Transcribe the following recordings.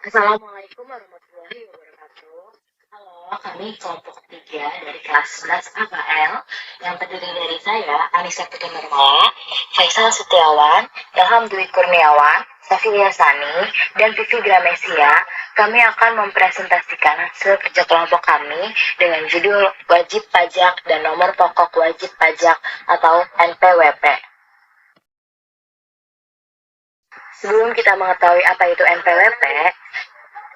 Assalamualaikum warahmatullahi wabarakatuh. Halo, kami kelompok 3 dari kelas 11 AKL yang terdiri dari saya, Anissa Putri Nurmala, Faisal Setiawan, Ilham Dwi Kurniawan, Safi Yasani, dan Vivi Gramesia. Kami akan mempresentasikan hasil kerja kelompok kami dengan judul Wajib Pajak dan Nomor Pokok Wajib Pajak atau NPWP. Sebelum kita mengetahui apa itu NPWP,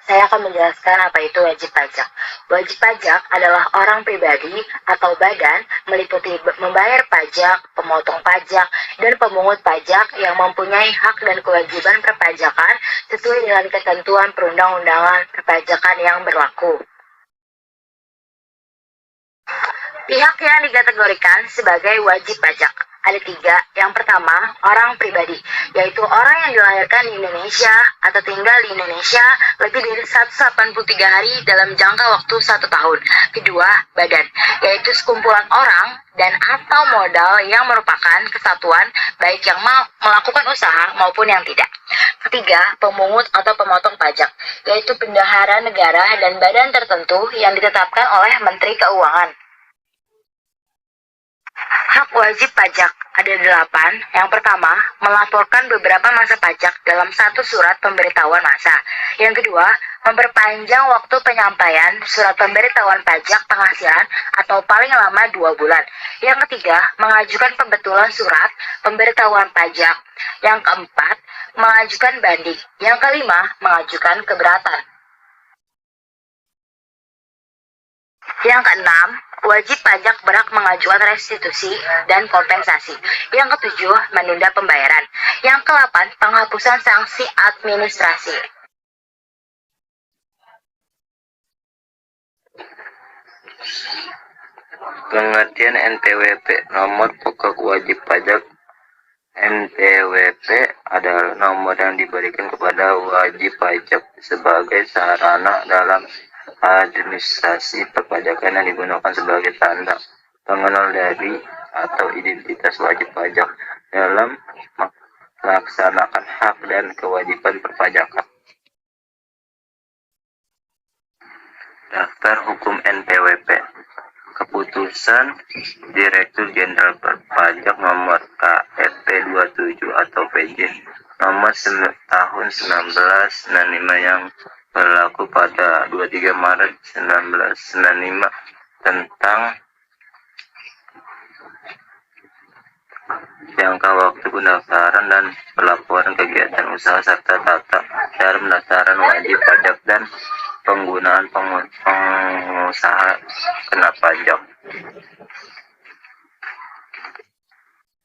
saya akan menjelaskan apa itu wajib pajak. Wajib pajak adalah orang pribadi atau badan meliputi membayar pajak, pemotong pajak, dan pemungut pajak yang mempunyai hak dan kewajiban perpajakan sesuai dengan ketentuan perundang-undangan perpajakan yang berlaku. Pihak yang dikategorikan sebagai wajib pajak ada 3. Yang pertama, orang pribadi, yaitu orang yang dilahirkan di Indonesia atau tinggal di Indonesia lebih dari 183 hari dalam jangka waktu 1 tahun. Kedua, badan, yaitu sekumpulan orang dan atau modal yang merupakan kesatuan baik yang melakukan usaha maupun yang tidak. Ketiga, pemungut atau pemotong pajak, yaitu bendahara negara dan badan tertentu yang ditetapkan oleh Menteri Keuangan. Hak wajib pajak ada 8. Yang pertama, melaporkan beberapa masa pajak dalam satu surat pemberitahuan masa. Yang kedua, memperpanjang waktu penyampaian surat pemberitahuan pajak penghasilan atau paling lama 2 bulan. Yang ketiga, mengajukan pembetulan surat pemberitahuan pajak. Yang keempat, mengajukan banding. Yang kelima, mengajukan keberatan. Yang keenam, wajib pajak berhak mengajukan restitusi dan kompensasi. Yang ketujuh, menunda pembayaran. Yang ke-8, penghapusan sanksi administrasi. Pengertian NPWP, nomor pokok wajib pajak. NPWP adalah nomor yang diberikan kepada wajib pajak sebagai sarana dalam administrasi perpajakan yang digunakan sebagai tanda pengenal dari atau identitas wajib pajak dalam melaksanakan hak dan kewajiban perpajakan. Daftar hukum NPWP. Keputusan Direktur Jenderal Pajak nomor KFP 27 atau PJ nomor tahun 1995 yang berlaku pada 23 Maret 1995 tentang jangka waktu pendaftaran dan pelaporan kegiatan usaha serta tata cara pendaftaran wajib pajak dan penggunaan pengusaha kena pajak.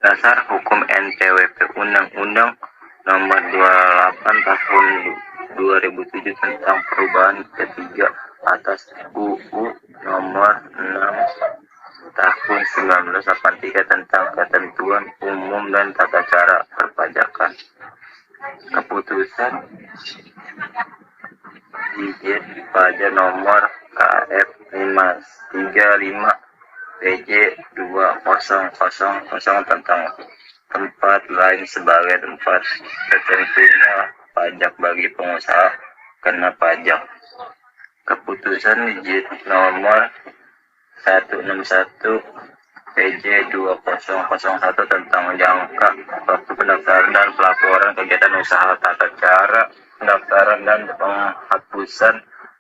Dasar hukum NPWP Undang-Undang Nomor 28 Tahun 2007 tentang perubahan ketiga atas UU Nomor 6 Tahun 1983 tentang ketentuan umum dan tata cara perpajakan. Keputusan Dirjen Pajak nomor KF 535 PJ 2000 tentang tempat lain sebagai tempat tertentunya pajak bagi pengusaha kena pajak. Keputusan Dirjen nomor 161 PJ 2001 tentang jangka waktu pendaftaran dan pelaporan kegiatan usaha tata cara pendaftaran dan penghapusan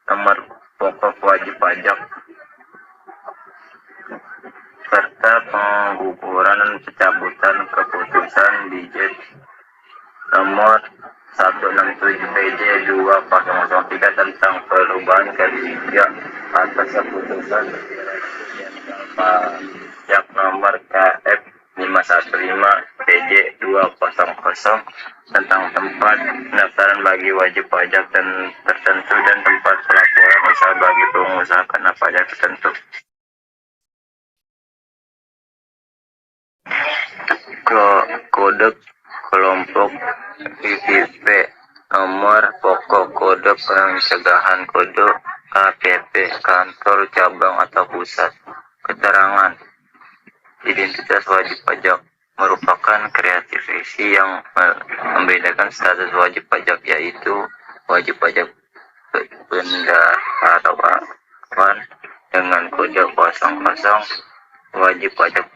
nomor pokok wajib pajak serta pengguguran dan pencabutan keputusan Dirjen nomor 167 PJ 2003 tentang perubahan ketiga atas keputusan pajak nomor KF 515 PJ 200 tentang tempat pendaftaran bagi wajib pajak dan tertentu dan tempat pelaporan usaha bagi pengusaha kena pajak tertentu. Kode kelompok IPP nomor pokok kode pencegahan kode KPP kantor cabang atau pusat. Keterangan identitas wajib pajak merupakan kreativisi yang membedakan status wajib pajak, yaitu wajib pajak pendaftaran dengan kode 00, wajib pajak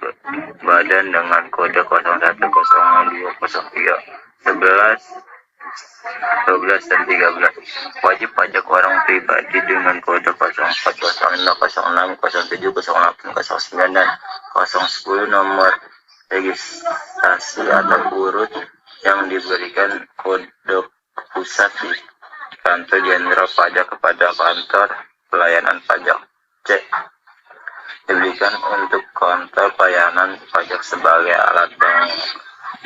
badan dengan kode 010203 11 12 dan 13, wajib pajak orang pribadi dengan kode 04 05 06 07 08 09 dan 010 nomor registrasi atau urut yang diberikan kode pusat di kantor jenderal pajak kepada kantor pelayanan pajak. C. Diberikan untuk kantor pelayanan pajak sebagai alat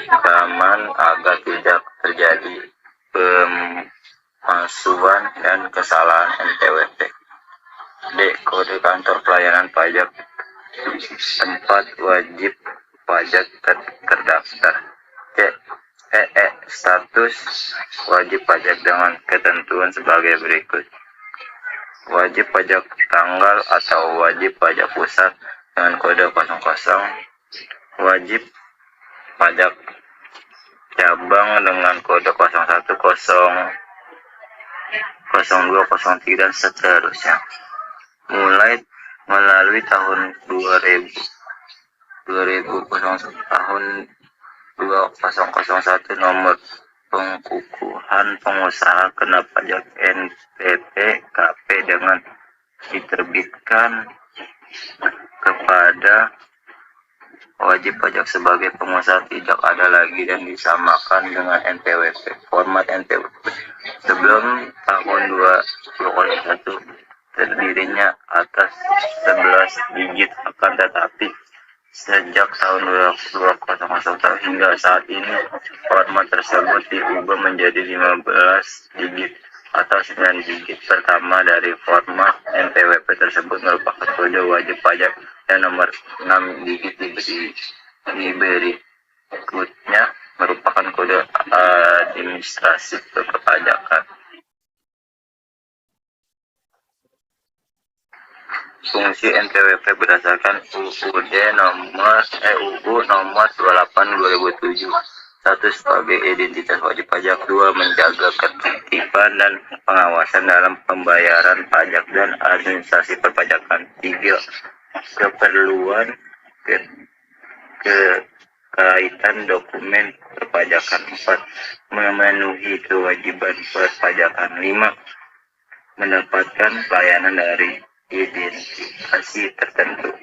pengaman agar tidak terjadi pemalsuan dan kesalahan NPWP. D. Kode kantor pelayanan pajak tempat wajib pajak terdaftar. C. Status wajib pajak dengan ketentuan sebagai berikut: wajib pajak tanggal atau wajib pajak pusat dengan kode 00, wajib pajak cabang dengan kode 01, 02, 03 dan seterusnya. Mulai melalui tahun 2001 nomor pengukuhan pengusaha kena pajak NPPKP dengan diterbitkan kepada wajib pajak sebagai pengusaha tidak ada lagi dan disamakan dengan NPWP. Format NPWP sebelum tahun 2001 terdirinya atas 11 digit, akan tetapi sejak tahun 2001 hingga saat ini format tersebut diubah menjadi 15 digit atau 9 digit. Pertama dari format NPWP tersebut merupakan kode wajib pajak dan nomor 6 digit berikutnya merupakan kode administrasi perpajakan. Fungsi NPWP berdasarkan UUD nomor 28/2007. 1. Sebagai identitas wajib pajak. 2. Menjaga ketertiban dan pengawasan dalam pembayaran pajak dan administrasi perpajakan. 3. Keperluan kekaitan dokumen perpajakan. 4. Memenuhi kewajiban perpajakan. 5. Mendapatkan pelayanan dari identifikasi tertentu.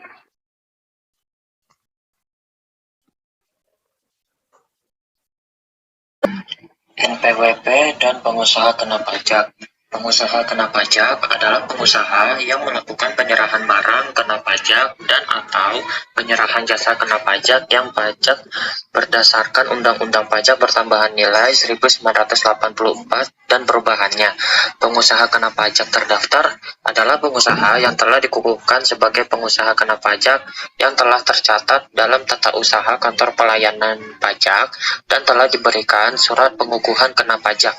NPWP dan pengusaha kena pajak. Pengusaha kena pajak adalah pengusaha yang melakukan penyerahan barang kena pajak dan atau penyerahan jasa kena pajak yang pajak berdasarkan Undang-Undang Pajak Pertambahan Nilai 1984 dan perubahannya. Pengusaha kena pajak terdaftar adalah pengusaha yang telah dikukuhkan sebagai pengusaha kena pajak yang telah tercatat dalam tata usaha kantor pelayanan pajak dan telah diberikan surat pengukuhan kena pajak.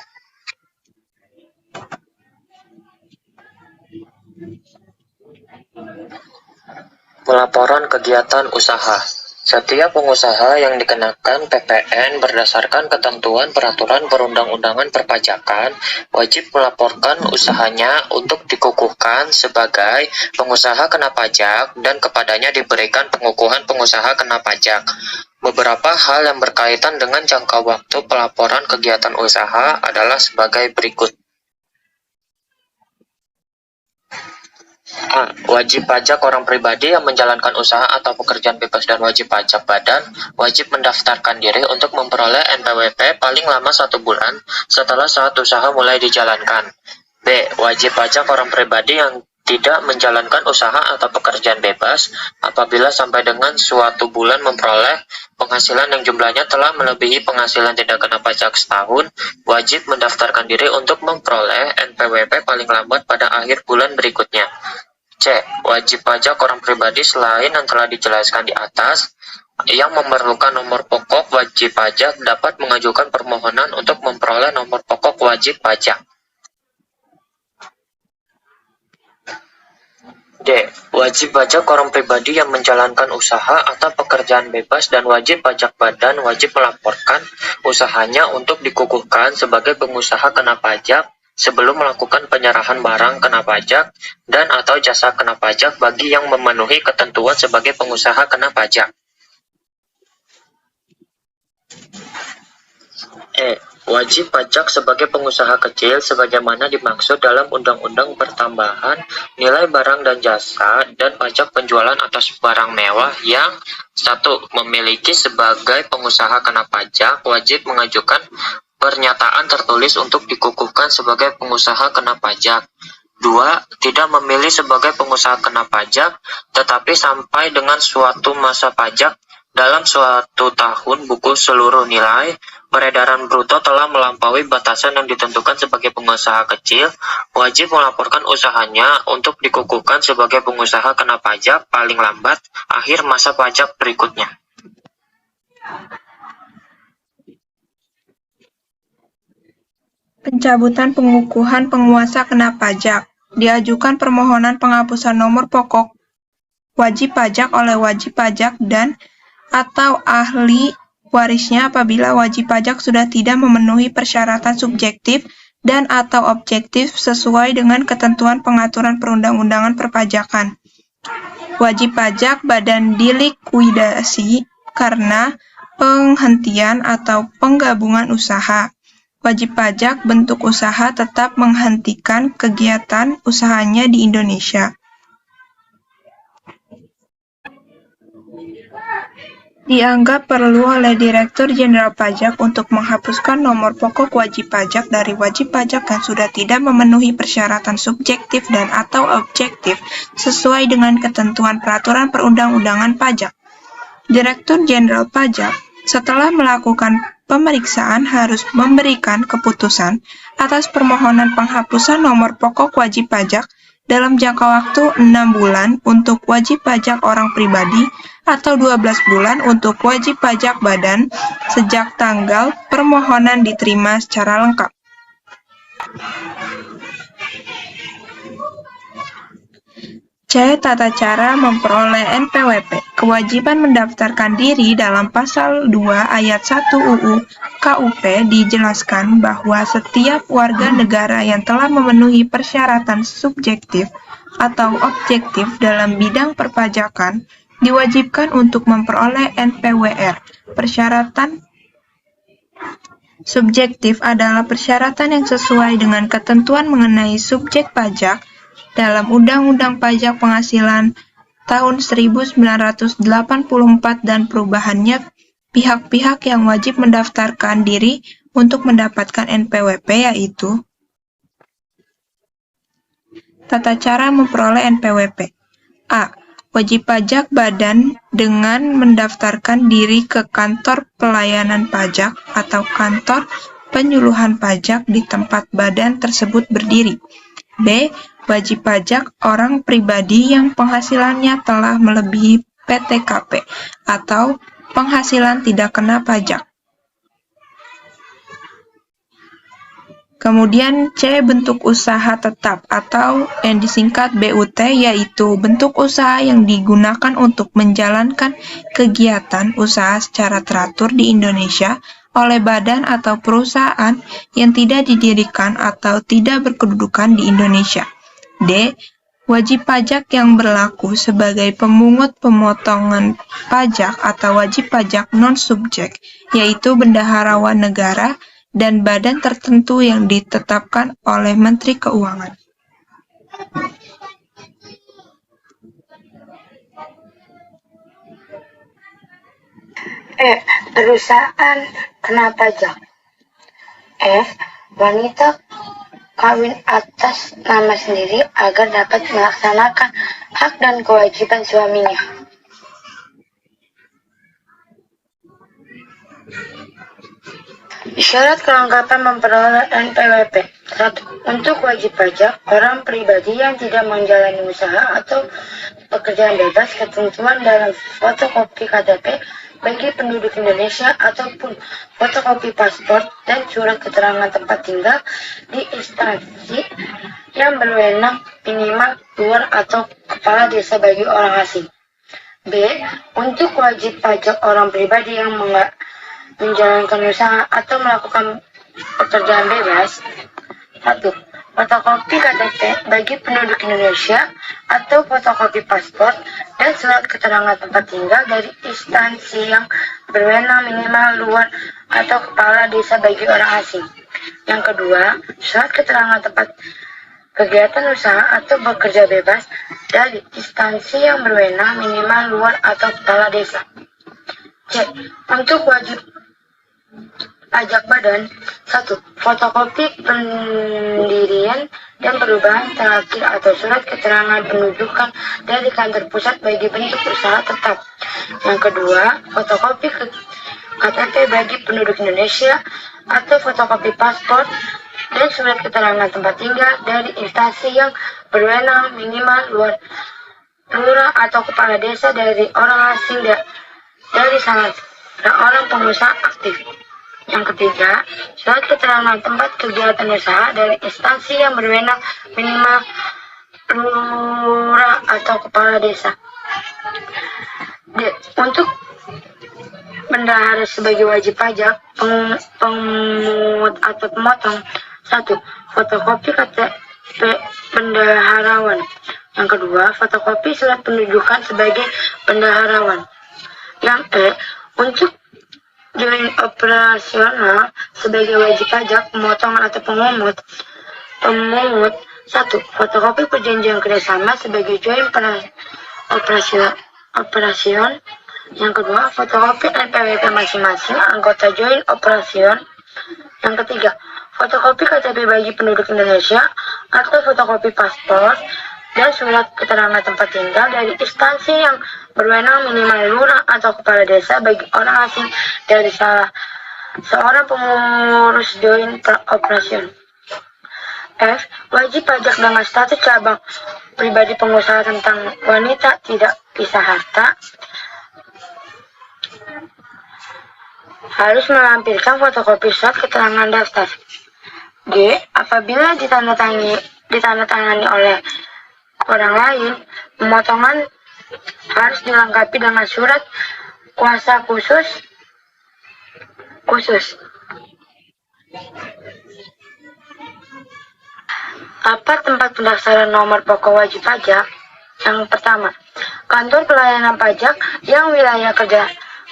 Pelaporan kegiatan usaha. Setiap pengusaha yang dikenakan PPN berdasarkan ketentuan peraturan perundang-undangan perpajakan wajib melaporkan usahanya untuk dikukuhkan sebagai pengusaha kena pajak dan kepadanya diberikan pengukuhan pengusaha kena pajak. Beberapa hal yang berkaitan dengan jangka waktu pelaporan kegiatan usaha adalah sebagai berikut. A. Wajib pajak orang pribadi yang menjalankan usaha atau pekerjaan bebas dan wajib pajak badan wajib mendaftarkan diri untuk memperoleh NPWP paling lama 1 bulan setelah saat usaha mulai dijalankan. B. Wajib pajak orang pribadi yang tidak menjalankan usaha atau pekerjaan bebas apabila sampai dengan suatu bulan memperoleh penghasilan yang jumlahnya telah melebihi penghasilan tidak kena pajak setahun, wajib mendaftarkan diri untuk memperoleh NPWP paling lambat pada akhir bulan berikutnya. C. Wajib pajak orang pribadi selain yang telah dijelaskan di atas yang memerlukan nomor pokok wajib pajak dapat mengajukan permohonan untuk memperoleh nomor pokok wajib pajak. D. Wajib pajak orang pribadi yang menjalankan usaha atau pekerjaan bebas dan wajib pajak badan wajib melaporkan usahanya untuk dikukuhkan sebagai pengusaha kena pajak sebelum melakukan penyerahan barang kena pajak dan atau jasa kena pajak bagi yang memenuhi ketentuan sebagai pengusaha kena pajak. Wajib pajak sebagai pengusaha kecil sebagaimana dimaksud dalam Undang-Undang Pertambahan Nilai Barang dan Jasa dan Pajak Penjualan atas Barang Mewah yang 1. Memiliki sebagai pengusaha kena pajak wajib mengajukan pernyataan tertulis untuk dikukuhkan sebagai pengusaha kena pajak. 2. Tidak memilih sebagai pengusaha kena pajak tetapi sampai dengan suatu masa pajak dalam suatu tahun buku seluruh nilai peredaran bruto telah melampaui batasan yang ditentukan sebagai pengusaha kecil, wajib melaporkan usahanya untuk dikukuhkan sebagai pengusaha kena pajak paling lambat akhir masa pajak berikutnya. Pencabutan pengukuhan penguasa kena pajak. Diajukan permohonan penghapusan nomor pokok wajib pajak oleh wajib pajak dan atau ahli warisnya apabila wajib pajak sudah tidak memenuhi persyaratan subjektif dan atau objektif sesuai dengan ketentuan pengaturan perundang-undangan perpajakan. Wajib pajak badan dilikuidasi karena penghentian atau penggabungan usaha. Wajib pajak bentuk usaha tetap menghentikan kegiatan usahanya di Indonesia. Dianggap perlu oleh Direktur Jenderal Pajak untuk menghapuskan nomor pokok wajib pajak dari wajib pajak yang sudah tidak memenuhi persyaratan subjektif dan atau objektif sesuai dengan ketentuan peraturan perundang-undangan pajak. Direktur Jenderal Pajak setelah melakukan pemeriksaan harus memberikan keputusan atas permohonan penghapusan nomor pokok wajib pajak dalam jangka waktu 6 bulan untuk wajib pajak orang pribadi atau 12 bulan untuk wajib pajak badan sejak tanggal permohonan diterima secara lengkap. C. Tata cara memperoleh NPWP. Kewajiban mendaftarkan diri dalam pasal 2 ayat 1 UU KUP dijelaskan bahwa setiap warga negara yang telah memenuhi persyaratan subjektif atau objektif dalam bidang perpajakan diwajibkan untuk memperoleh NPWR. Persyaratan subjektif adalah persyaratan yang sesuai dengan ketentuan mengenai subjek pajak dalam Undang-Undang Pajak Penghasilan tahun 1984 dan perubahannya. Pihak-pihak yang wajib mendaftarkan diri untuk mendapatkan NPWP yaitu tata cara memperoleh NPWP. A. Wajib pajak badan dengan mendaftarkan diri ke kantor pelayanan pajak atau kantor penyuluhan pajak di tempat badan tersebut berdiri. B. Wajib pajak orang pribadi yang penghasilannya telah melebihi PTKP atau penghasilan tidak kena pajak. Kemudian C. Bentuk usaha tetap atau yang disingkat BUT, yaitu bentuk usaha yang digunakan untuk menjalankan kegiatan usaha secara teratur di Indonesia oleh badan atau perusahaan yang tidak didirikan atau tidak berkedudukan di Indonesia. D. Wajib pajak yang berlaku sebagai pemungut pemotongan pajak atau wajib pajak non-subjek, yaitu bendaharawan negara dan badan tertentu yang ditetapkan oleh Menteri Keuangan. E. Perusahaan kena pajak. F. Wanita kawin atas nama sendiri agar dapat melaksanakan hak dan kewajiban suaminya. Syarat kelengkapan memperoleh NPWP. 1. Untuk wajib pajak, orang pribadi yang tidak menjalani usaha atau pekerjaan bebas, ketentuan dalam fotokopi KTP bagi penduduk Indonesia ataupun fotokopi paspor dan surat keterangan tempat tinggal di instansi yang berwenang minimal luar atau kepala desa bagi orang asing. B. Untuk wajib pajak orang pribadi yang menjalankan usaha atau melakukan pekerjaan bebas, 1. Fotokopi KTP bagi penduduk Indonesia atau fotokopi paspor dan surat keterangan tempat tinggal dari instansi yang berwenang minimal luar atau kepala desa bagi orang asing. Yang kedua, surat keterangan tempat kegiatan usaha atau bekerja bebas dari instansi yang berwenang minimal luar atau kepala desa. C. Untuk wajib pajak badan. 1. Fotokopi pendirian dan perubahan terakhir atau surat keterangan pendudukan dari kantor pusat bagi bentuk usaha tetap. Yang kedua, fotokopi KTP bagi penduduk Indonesia atau fotokopi paspor dan surat keterangan tempat tinggal dari instansi yang berwenang minimal lurah atau kepala desa dari orang asing dari salah orang pengusaha aktif. Yang ketiga, surat keterangan tempat kegiatan usaha dari instansi yang berwenang minimal lurah atau kepala desa. D. Untuk bendahara sebagai wajib pajak, pemungut atau pemotong. 1. Fotokopi KTP bendaharawan. Yang kedua, fotokopi surat pendudukan sebagai bendaharawan. Yang E. Untuk join operasional sebagai wajib pajak, pemotongan atau pemungut. 1. Fotokopi perjanjian kerjasama sebagai join operation. Yang kedua, fotokopi NPWP masing-masing anggota join operation. Yang ketiga, fotokopi KTP bagi penduduk Indonesia atau fotokopi paspor dan surat keterangan tempat tinggal dari instansi yang berwenang minimal lurah atau kepala desa bagi orang asing dari salah seorang pengurus joint operation. F. Wajib pajak dengan status cabang pribadi pengusaha tentang wanita tidak pisah harta harus melampirkan fotokopi surat keterangan daftar. G. Apabila ditandatangani oleh orang lain, pemotongan harus dilengkapi dengan surat kuasa khusus. Apa tempat pendaftaran nomor pokok wajib pajak? Yang pertama, kantor pelayanan pajak yang wilayah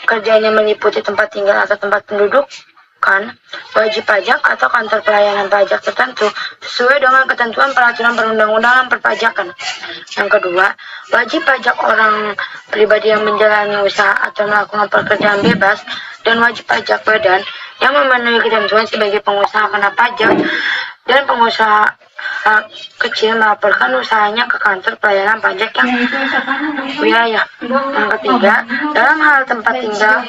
kerjanya meliputi tempat tinggal atau tempat pendudukan wajib pajak atau kantor pelayanan pajak tertentu sesuai dengan ketentuan peraturan perundang-undangan perpajakan. Yang kedua, wajib pajak orang pribadi yang menjalani usaha atau melakukan pekerjaan bebas dan wajib pajak badan yang memenuhi ketentuan sebagai pengusaha kena pajak dan pengusaha kecil melaporkan usahanya ke kantor pelayanan pajak yang wilayah. Yang ketiga, dalam hal tempat tinggal,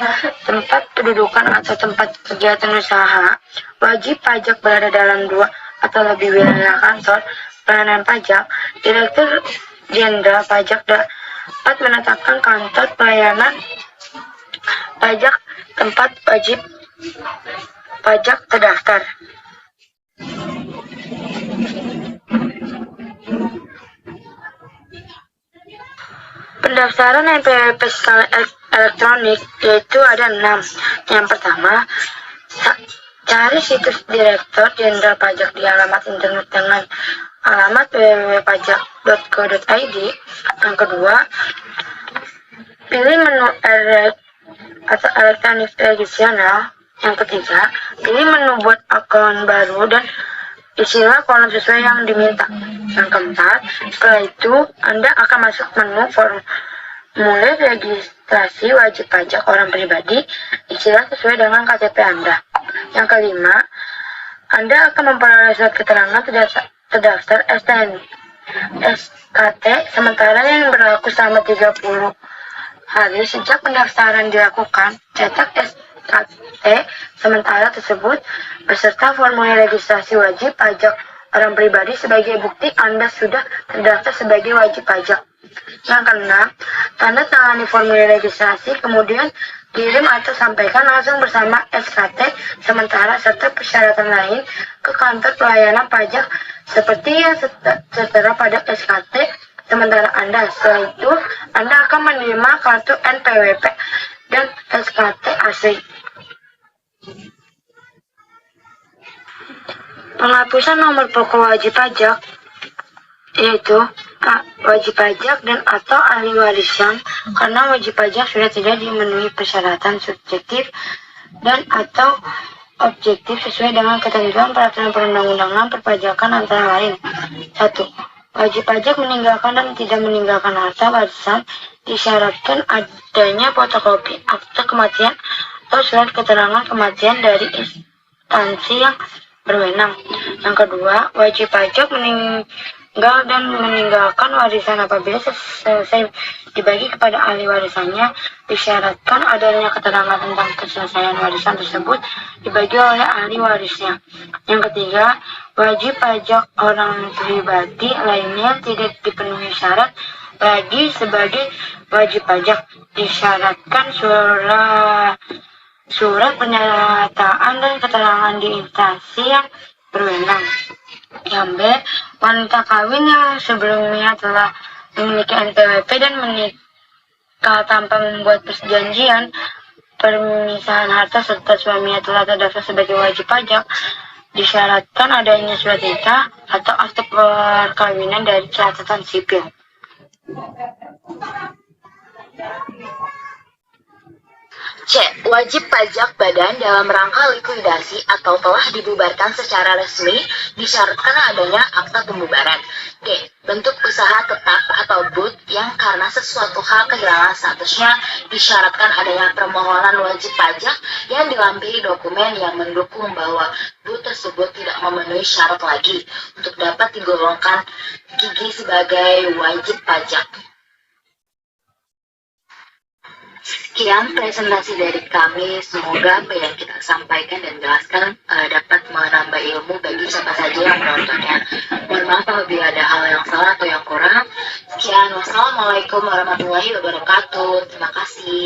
tempat kedudukan atau tempat kegiatan usaha, wajib pajak berada dalam 2 atau lebih wilayah kantor pelayanan pajak. Direktur Jenderal Pajak dapat menetapkan kantor pelayanan pajak tempat wajib pajak terdaftar. Pendaftaran NPWP skala elektronik yaitu ada 6. Yang pertama, cari situs Direktur Jenderal Pajak di alamat internet dengan alamat www.pajak.go.id. Yang kedua, pilih menu atau elektronik regisional. Yang ketiga, pilih menu buat akun baru dan isilah kolom sesuai yang diminta. Yang keempat, setelah itu Anda akan masuk menu formulir registrasi wajib pajak orang pribadi, isilah sesuai dengan KTP Anda. Yang kelima, Anda akan memperoleh surat keterangan terdaftar SKT sementara yang berlaku selama 30 hari sejak pendaftaran dilakukan. Cetak SKT sementara tersebut beserta formulir registrasi wajib pajak orang pribadi sebagai bukti Anda sudah terdaftar sebagai wajib pajak. Yang keenam, tanda tangani formulir registrasi kemudian kirim atau sampaikan langsung bersama SKT sementara serta persyaratan lain ke kantor pelayanan pajak seperti yang tertera pada SKT sementara Anda. Setelah itu, Anda akan menerima kartu NPWP dan SKT asli. Penghapusan nomor pokok wajib pajak yaitu wajib pajak dan atau ahli warisan karena wajib pajak sudah tidak memenuhi persyaratan subjektif dan atau objektif sesuai dengan ketentuan peraturan perundang-undangan perpajakan antara lain. 1. Wajib pajak meninggalkan dan tidak meninggalkan harta warisan disyaratkan adanya fotokopi akte kematian atau surat keterangan kematian dari instansi yang berwenang. Yang kedua, wajib pajak meninggal dan meninggalkan warisan apabila selesai dibagi kepada ahli warisannya disyaratkan adanya keterangan tentang keselesaian warisan tersebut dibagi oleh ahli warisnya. Yang ketiga, wajib pajak orang pribadi lainnya tidak dipenuhi syarat lagi sebagai wajib pajak disyaratkan surat pernyataan dan keterangan di instansi yang berwenang. Yang B, wanita kawin yang sebelumnya telah memiliki NPWP dan menikah tanpa membuat perjanjian permisahan harta serta suaminya telah terdaftar sebagai wajib pajak disyaratkan adanya surat nikah atau akte perkawinan dari catatan sipil. C. Wajib pajak badan dalam rangka likuidasi atau telah dibubarkan secara resmi disyaratkan adanya akta pembubaran. D. Bentuk usaha tetap atau BUT yang karena sesuatu hal kehilangan statusnya disyaratkan adanya permohonan wajib pajak yang dilampiri dokumen yang mendukung bahwa BUT tersebut tidak memenuhi syarat lagi untuk dapat digolongkan gigi sebagai wajib pajak. Sekian presentasi dari kami, semoga apa yang kita sampaikan dan jelaskan dapat menambah ilmu bagi siapa saja yang menontonnya. Mohon maaf apabila ada hal yang salah atau yang kurang. Sekian, wassalamualaikum warahmatullahi wabarakatuh. Terima kasih.